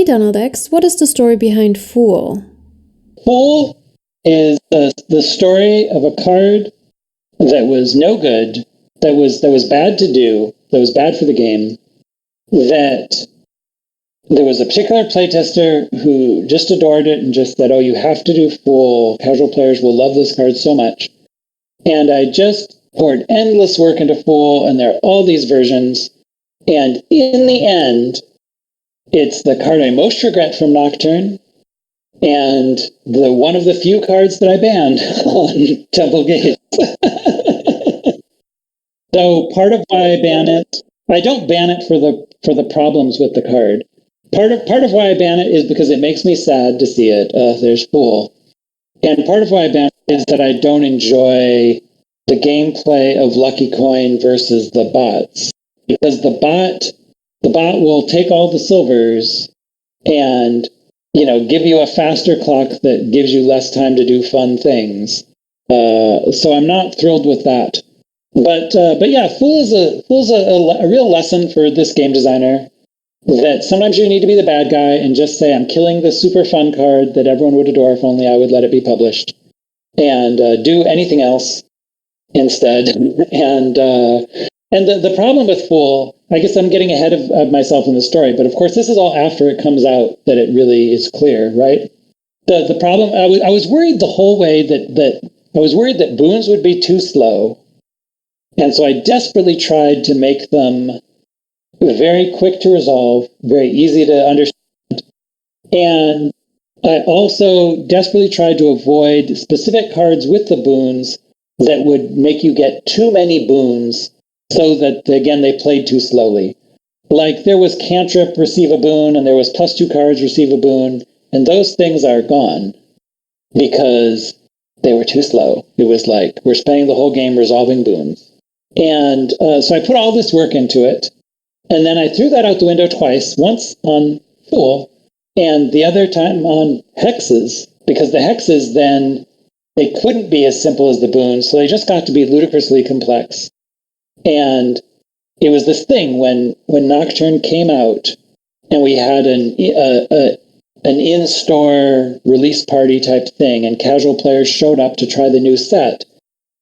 Hey Donald X, what is the story behind Fool? Fool is the story of a card that was no good, that was bad to do, that was bad for the game, that there was a particular playtester who just adored it and just said, oh, you have to do Fool. Casual players will love this card so much. And I just poured endless work into Fool, and there are all these versions. And in the end, it's the card I most regret from Nocturne, and the one of the few cards that I banned on Temple Gates. So part of why I ban it, I don't ban it for the problems with the card. Part of why I ban it is because it makes me sad to see it. There's Fool. And part of why I ban it is that I don't enjoy the gameplay of Lucky Coin versus the bots. Because the bot will take all the silvers and, give you a faster clock that gives you less time to do fun things. So I'm not thrilled with that. But yeah, Fool is a real lesson for this game designer, that sometimes you need to be the bad guy and just say, I'm killing this super fun card that everyone would adore if only I would let it be published, and do anything else instead. And the problem with Fool, I guess I'm getting ahead of myself in the story, but of course this is all after it comes out that it really is clear, right? The problem, I was worried the whole way that I was worried that boons would be too slow. And so I desperately tried to make them very quick to resolve, very easy to understand. And I also desperately tried to avoid specific cards with the boons that would make you get too many boons so that, again, they played too slowly. Like there was Cantrip, receive a boon, and there was +2 cards, receive a boon, and those things are gone because they were too slow. It was like, we're spending the whole game resolving boons. And so I put all this work into it, and then I threw that out the window twice, once on Fool, and the other time on hexes, because the hexes then, they couldn't be as simple as the boons, so they just got to be ludicrously complex. And it was this thing when Nocturne came out, and we had an in-store release party type thing, and casual players showed up to try the new set.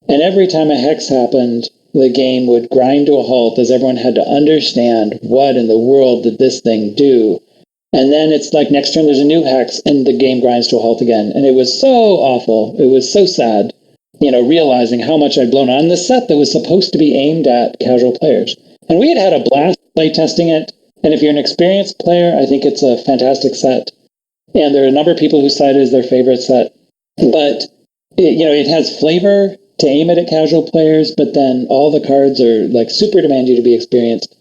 And every time a hex happened, the game would grind to a halt as everyone had to understand what in the world did this thing do. And then it's like next turn there's a new hex and the game grinds to a halt again. And it was so awful. It was so sad, realizing how much I'd blown on this set that was supposed to be aimed at casual players. And we had a blast playtesting it. And if you're an experienced player, I think it's a fantastic set. And there are a number of people who cite it as their favorite set. But, it has flavor to aim it at casual players, but then all the cards are like super demand you to be experienced.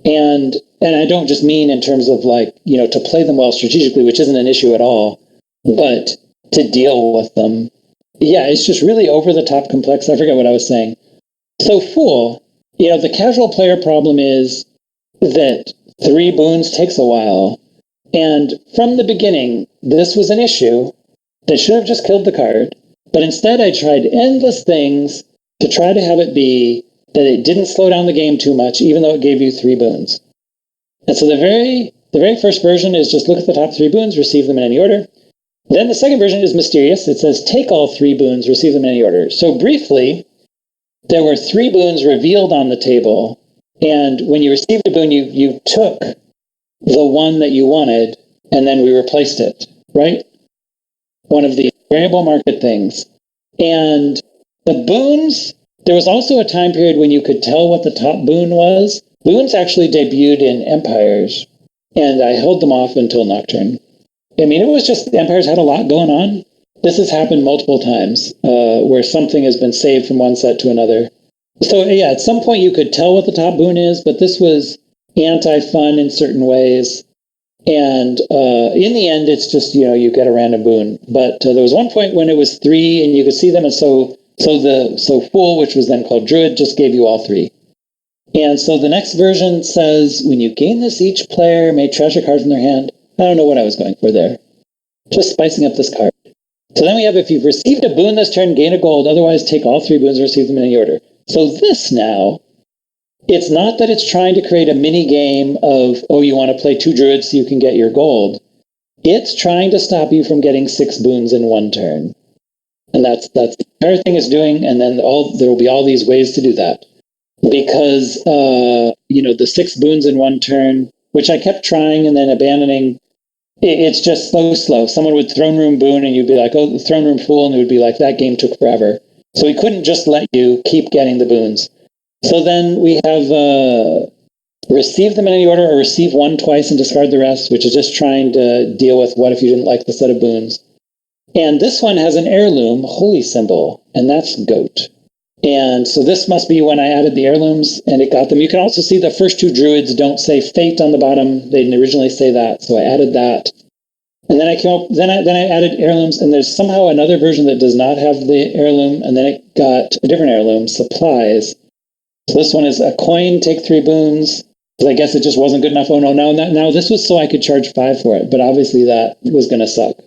And I don't just mean in terms of like, to play them well strategically, which isn't an issue at all, but to deal with them. Yeah, it's just really over the top complex. I forget what I was saying. So Fool, the casual player problem is that 3 boons takes a while. And from the beginning, this was an issue that should have just killed the card. But instead, I tried endless things to try to have it be that it didn't slow down the game too much, even though it gave you 3 boons. And so the very first version is just look at the top 3 boons, receive them in any order. Then the second version is mysterious. It says take all 3 boons, receive them in any order. So briefly, there were 3 boons revealed on the table, and when you received a boon, you took the one that you wanted, and then we replaced it, right? One of the variable market things. And the boons, there was also a time period when you could tell what the top boon was. Boons actually debuted in Empires, and I held them off until Nocturne. I mean, it was just, Empires had a lot going on. This has happened multiple times, where something has been saved from one set to another. So yeah, at some point you could tell what the top boon is, but this was anti-fun in certain ways. And in the end, it's just, you get a random boon. But there was one point when it was 3 and you could see them. And so Fool, which was then called Druid, just gave you all 3. And so the next version says, when you gain this, each player may treasure cards from their hand. I don't know what I was going for there. Just spicing up this card. So then we have, if you've received a boon this turn, gain a gold. Otherwise, take all 3 boons and receive them in any order. So this now it's not that it's trying to create a mini game of, oh, you want to play 2 druids so you can get your gold. It's trying to stop you from getting 6 boons in one turn. And that's the entire thing is doing, and then there will be all these ways to do that. Because, the 6 boons in one turn, which I kept trying and then abandoning, it's just slow. Someone would throne room boon, and you'd be like, oh, the throne room fool, and it would be like, that game took forever. So we couldn't just let you keep getting the boons. So then we have receive them in any order, or receive 1 twice and discard the rest, which is just trying to deal with what if you didn't like the set of boons. And this one has an heirloom holy symbol, and that's goat. And so this must be when I added the heirlooms, and it got them. You can also see the first 2 druids don't say fate on the bottom. They didn't originally say that, so I added that. And then I added heirlooms, and there's somehow another version that does not have the heirloom, and then it got a different heirloom, supplies. So this one is a coin, take 3 boons. So I guess it just wasn't good enough. Oh no, now this was so I could charge 5 for it, but obviously that was going to suck.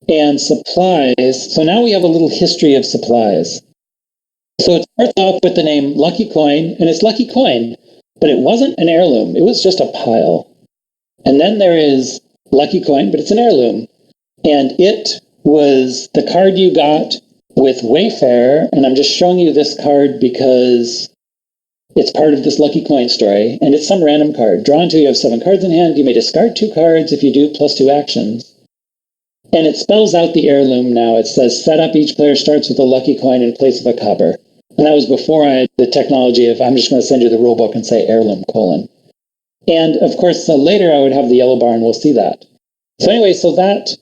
And supplies. So now we have a little history of supplies. So it starts off with the name Lucky Coin, and it's Lucky Coin, but it wasn't an heirloom. It was just a pile. And then there is Lucky Coin, but it's an heirloom. And it was the card you got with Wayfarer, and I'm just showing you this card because it's part of this Lucky Coin story, and it's some random card. Draw until you have 7 cards in hand. You may discard 2 cards if you do +2 actions. And it spells out the heirloom now. It says, set up, each player starts with a lucky coin in place of a copper. And that was before I had the technology of, I'm just going to send you the rule book and say heirloom : And of course, later I would have the yellow bar, and we'll see that. So anyway, so that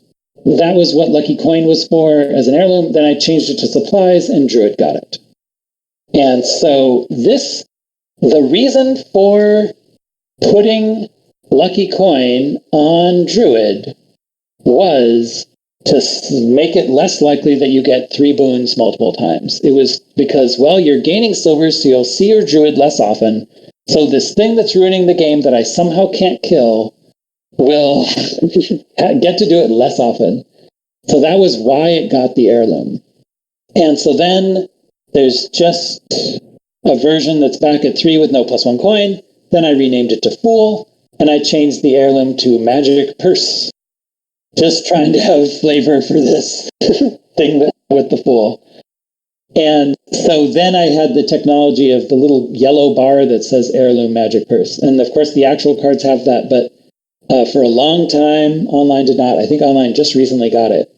was what Lucky Coin was for as an heirloom. Then I changed it to supplies, and Druid got it. And so the reason for putting Lucky Coin on Druid was to make it less likely that you get 3 boons multiple times. It was because, well, you're gaining silvers, so you'll see your Druid less often. So this thing that's ruining the game that I somehow can't kill will get to do it less often. So that was why it got the heirloom. And so then there's just a version that's back at 3 with no +1 coin. Then I renamed it to Fool, and I changed the heirloom to Magic Purse. Just trying to have flavor for this thing with the Fool. And so then I had the technology of the little yellow bar that says Heirloom Magic Purse. And of course the actual cards have that, but for a long time, online did not. I think online just recently got it.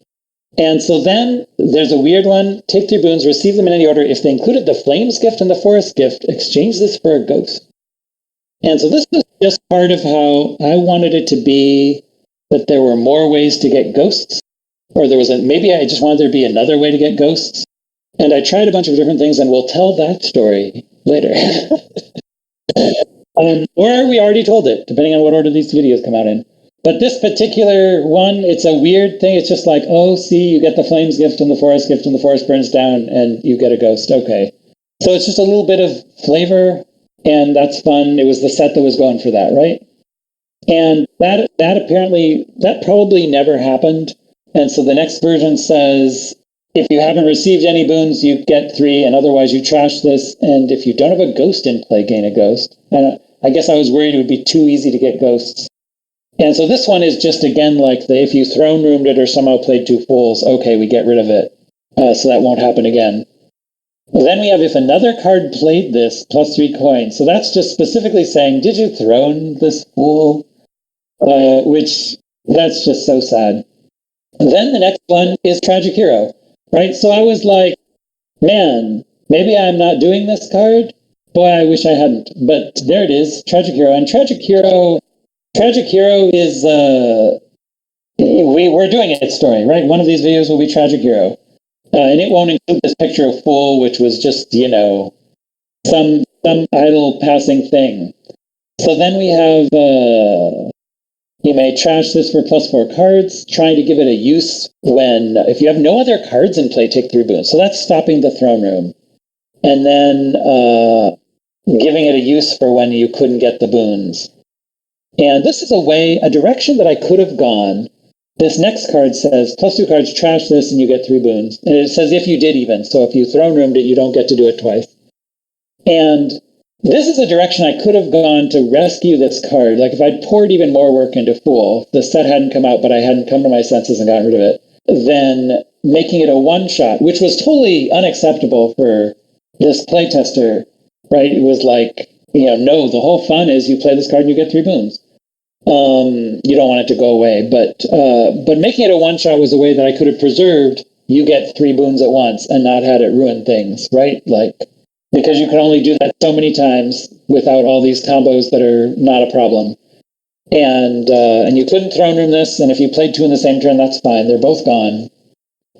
And so then there's a weird one. Take 3 boons, receive them in any order. If they included the Flames gift and the Forest gift, exchange this for a ghost. And so this was just part of how I wanted it to be, that there were more ways to get ghosts. Or maybe I just wanted there to be another way to get ghosts. And I tried a bunch of different things, and we'll tell that story later. Or we already told it, depending on what order these videos come out in. But this particular one, it's a weird thing. It's just like, oh, see, you get the Flames gift and the Forest gift, and the Forest burns down, and you get a ghost. Okay. So it's just a little bit of flavor, and that's fun. It was the set that was going for that, right? And that probably never happened. And so the next version says, if you haven't received any boons, you get 3, and otherwise you trash this. And if you don't have a ghost in play, gain a ghost. And I guess I was worried it would be too easy to get ghosts. And so this one is just, again, like if you throne roomed it or somehow played 2 fools, okay, we get rid of it. So that won't happen again. Then we have, if another card played this, +3 coins. So that's just specifically saying, did you throne this fool? Which, that's just so sad. Then the next one is Tragic Hero, right? So I was like, man, maybe I'm not doing this card. Boy, I wish I hadn't. But there it is, Tragic Hero. And Tragic Hero is, we're doing its story, right? One of these videos will be Tragic Hero. And it won't include this picture of Fool, which was just, some idle passing thing. So then we have, you may trash this for +4 cards, trying to give it a use if you have no other cards in play, take 3 boons. So that's stopping the throne room. And then giving it a use for when you couldn't get the boons. And this is a direction that I could have gone. This next card says, +2 cards, trash this, and you get 3 boons. And it says if you did even. So if you throne roomed it, you don't get to do it twice. And this is a direction I could have gone to rescue this card. Like if I'd poured even more work into Fool, the set hadn't come out, but I hadn't come to my senses and gotten rid of it, then making it a one-shot, which was totally unacceptable for this playtester, right? It was like, no, the whole fun is you play this card and you get 3 boons. You don't want it to go away, but making it a one-shot was a way that I could have preserved you get 3 boons at once and not had it ruin things, right? Like, because you can only do that so many times without all these combos that are not a problem. And you couldn't throne room this, and if you played 2 in the same turn, that's fine. They're both gone.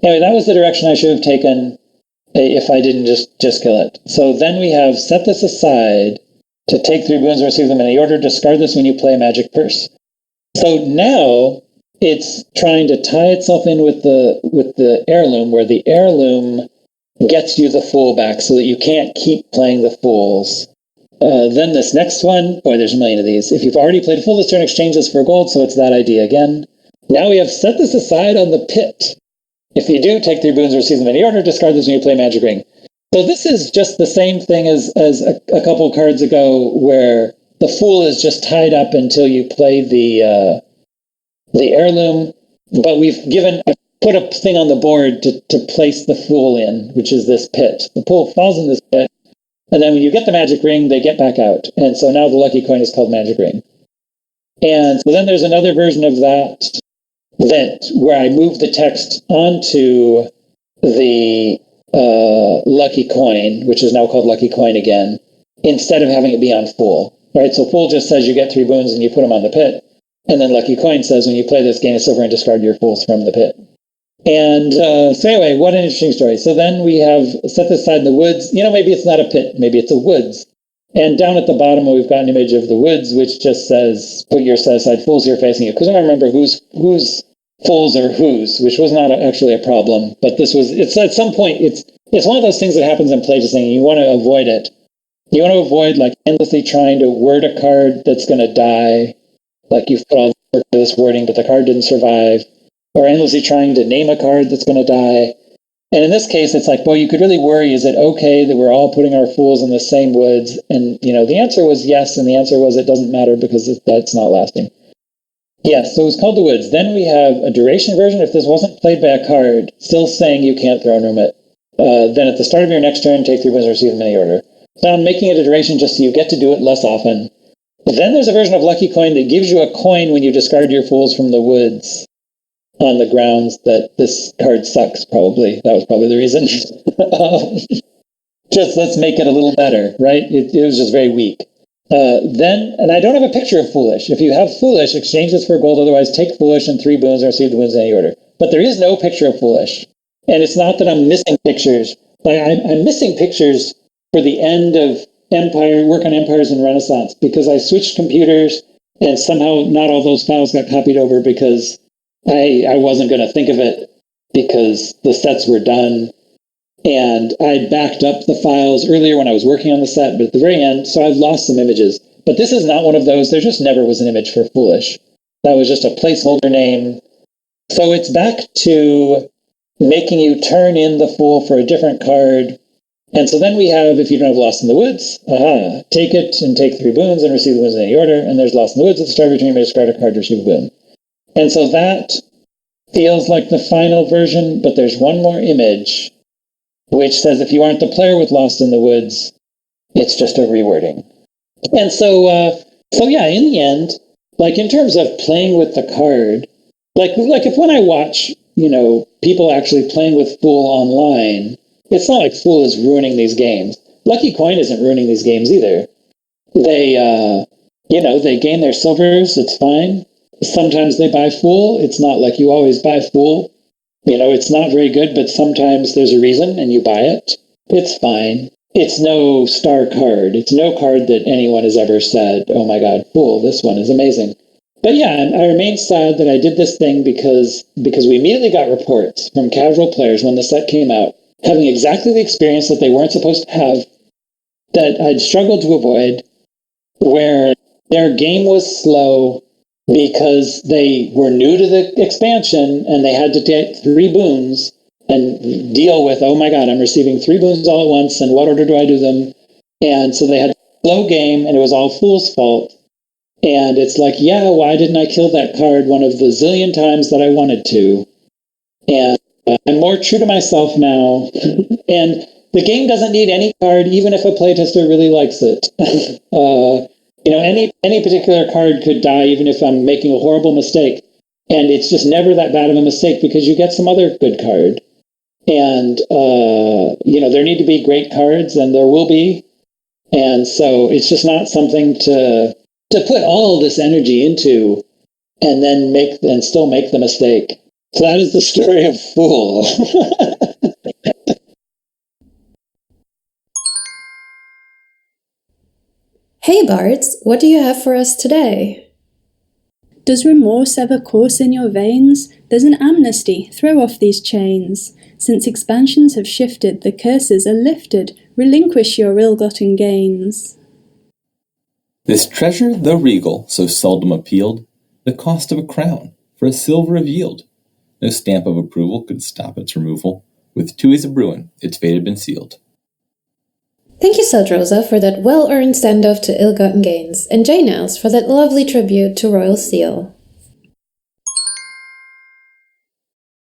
Anyway, that was the direction I should have taken if I didn't just kill it. So then we have set this aside to take 3 boons and receive them in any order. Discard this when you play Magic Purse. So now it's trying to tie itself in with the heirloom, where the heirloom gets you the Fool back so that you can't keep playing the Fools. Then this next one, boy, there's a million of these. If you've already played a Fool this turn, exchange this for gold, so it's that idea again. Now we have set this aside on the pit. If you do, take 3 boons and receive them in any order, discard this when you play Magic Ring. So this is just the same thing as a couple cards ago, where the Fool is just tied up until you play the heirloom, but we've put a thing on the board to place the Fool in, which is this pit. The Fool falls in this pit, and then when you get the Magic Ring, they get back out. And so now the lucky coin is called Magic Ring. And so then there's another version of that where I move the text onto the lucky coin, which is now called lucky coin again, instead of having it be on Fool. Right? So Fool just says you get 3 boons and you put them on the pit. And then lucky coin says when you play this, gain a silver and discard your Fools from the pit. And so anyway, what an interesting story. So then we have set this aside in the woods. Maybe it's not a pit, maybe it's a woods. And down at the bottom, we've got an image of the woods, which just says, put your set aside Fools here facing you. Because I don't remember whose Fools are whose, which was not actually a problem. But it's at some point, it's one of those things that happens in playtesting, and you want to avoid it. You want to avoid like endlessly trying to word a card that's going to die. Like you've put all this wording, but the card didn't survive. Or endlessly trying to name a card that's going to die. And in this case, it's like, boy, you could really worry, is it okay that we're all putting our Fools in the same woods? And, the answer was yes, and the answer was it doesn't matter because that's not lasting. Yes, so it's called the woods. Then we have a duration version. If this wasn't played by a card, still saying you can't throne room it. Then at the start of your next turn, take 3 boons and receive them in any order. So I'm making it a duration just so you get to do it less often. Then there's a version of Lucky Coin that gives you a coin when you discard your Fools from the woods, on the grounds that this card sucks, probably. That was probably the reason. Just let's make it a little better, right? It was just very weak. And I don't have a picture of Foolish. If you have Foolish, exchange this for gold, otherwise take Foolish and 3 boons and receive the boons in any order. But there is no picture of Foolish. And it's not that I'm missing pictures. Like I'm missing pictures for the end of work on Empires and Renaissance, because I switched computers and somehow not all those files got copied over because I wasn't going to think of it because the sets were done. And I backed up the files earlier when I was working on the set, but at the very end, so I've lost some images. But this is not one of those. There just never was an image for Foolish. That was just a placeholder name. So it's back to making you turn in the Fool for a different card. And so then we have, if you don't have Lost in the Woods, take it and take 3 boons and receive the boons in any order. And there's Lost in the Woods at the start of your turn, you may discard a card to receive a boon. And so that feels like the final version, but there's one more image, which says if you aren't the player with Lost in the Woods, it's just a rewording. And so yeah, in the end, like in terms of playing with the card, like if when I watch, people actually playing with Fool online, it's not like Fool is ruining these games. Lucky Coin isn't ruining these games either. They, they gain their silvers, it's fine. Sometimes they buy Fool. It's not like you always buy Fool. It's not very good, but sometimes there's a reason and you buy it. It's fine. It's no star card. It's no card that anyone has ever said, oh my God, Fool, this one is amazing. But yeah, I remain sad that I did this thing because we immediately got reports from casual players when the set came out, having exactly the experience that they weren't supposed to have, that I'd struggled to avoid, where their game was slow because they were new to the expansion and they had to take 3 boons and deal with, oh my God, I'm receiving 3 boons all at once, and what order do I do them? And so they had slow game, and it was all Fool's fault. And it's like, yeah, why didn't I kill that card one of the zillion times that I wanted to? And I'm more true to myself now. And the game doesn't need any card, even if a playtester really likes it. Any particular card could die, even if I'm making a horrible mistake. And it's just never that bad of a mistake because you get some other good card. And, there need to be great cards, and there will be. And so it's just not something to put all this energy into and then still make the mistake. So that is the story of Fool. Hey Bards, what do you have for us today? Does remorse ever course in your veins? There's an amnesty, throw off these chains. Since expansions have shifted, the curses are lifted. Relinquish your ill-gotten gains. This treasure, though regal, so seldom appealed, the cost of a crown, for a silver of yield. No stamp of approval could stop its removal. With 2 a-brewing, its fate had been sealed. Thank you, Saltroza, for that well-earned standoff to ill-gotten gains, and JNails for that lovely tribute to Royal Seal.